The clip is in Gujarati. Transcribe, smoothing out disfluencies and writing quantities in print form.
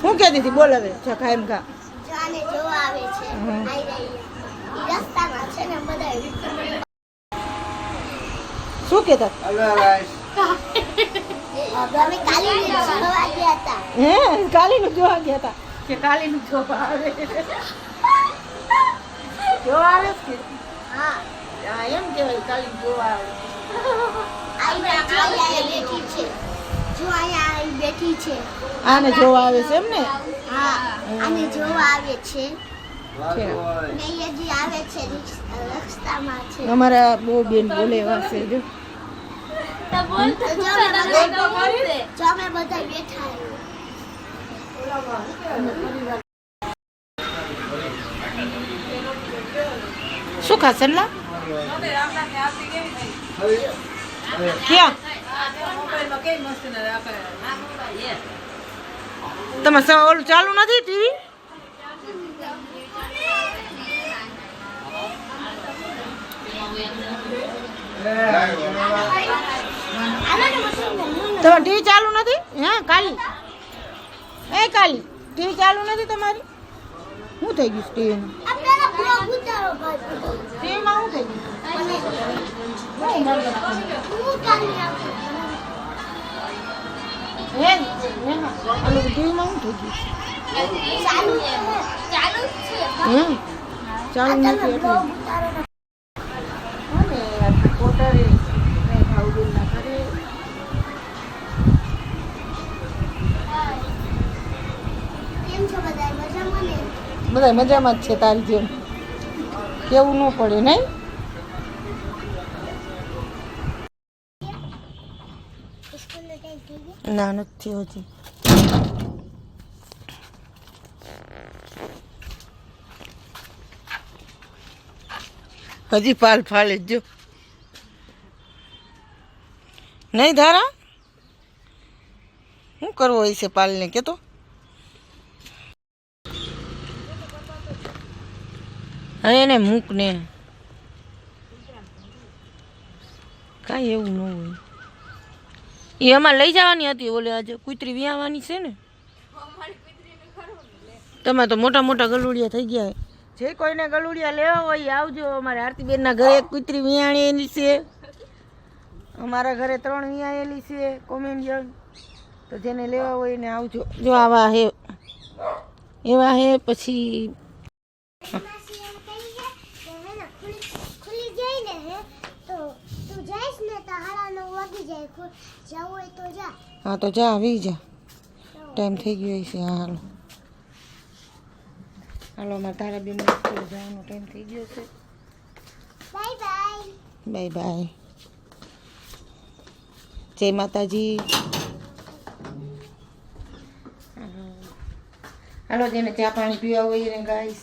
હું કહેતી હતી બોલ હવે ચખા એમ ખા જાને જોવા આવે છે આઈ રહી ઈ રસ્તામાં છે ને બધા શું કહેતા અમે કાલીને જોવા ગયા હતા હે કાલીનું જોવા ગયા હતા કે કાલીનું જોવા આવે જોવા આવે કે હા એમ કહેવાય કાલી જોવા આવે આઈ બેઠી છે જો અહીંયા આઈ બેઠી છે આને જોવા આવે છે એમ ને હા આને જોવા આવે છે છે. નૈયાજી આવે છે રસ્તામાં છે અમારા બહુ બેન બોલે એવા છે જો જો અમે બધા બેઠા શું ખાશે ને ક્યાં તમારે ઓલું ચાલુ નથી ટીવી તમારે ટીવી ચાલુ નથી હા કાલી એ કાલી ટીવી ચાલુ નથી તમારી શું થઈ ગયું ટીવીનું આપણા બ્લોગ ઉતારો ભાઈ ટીવીમાં શું થઈ ગયું હું કાલી આવું હે ટીવીમાં શું થઈ ચાલુ છે ગયું ચાલુ નથી એટલે બ્લોગ ઉતારો અને પોતારે ભાવબેનના ઘરે કેમ છો બધા મજામાં ને બધા મજામાં જ છે તારી જેમ કેવું ન પડે નહીં સ્કૂલનો ટાઈમ થઈ ગયો ના નથી હજી હજી પાલ ફાલે જ જો નહીં ધારા શું કરવો હોય છે પાલને કે તો હવે એને મૂક ને કાંઈ એવું ન હોય એ અમારે લઈ જવાની હતી ઓલે આજે કૂતરી વિયાવાની છે ને તમે તો મોટા મોટા ગલુડિયા થઈ ગયા જે કોઈને ગલુડિયા લેવા હોય આવજો અમારે આરતીબેનના ઘરે એક કૂતરી વિયાણેલી છે અમારા ઘરે 3 વિયાયેલી છે કોમેડિયન તો જેને લેવા હોય ને આવજો જો આવા હે એવા હે પછી ખુલી જાય ને તો તું જઈશ ને તો 9:30 વાગી જાય જવું હોય તો જા હા તો જા આવી જા ટાઈમ થઈ ગયો છે હા હાલો હાલો અમારે તારા બેન સ્કૂલ જવાનો ટાઈમ થઈ ગયો છે બાય બાય બાય બાય જય માતાજી હાલો જેને ચા પાણી પીવા હોય ને ગાઈસ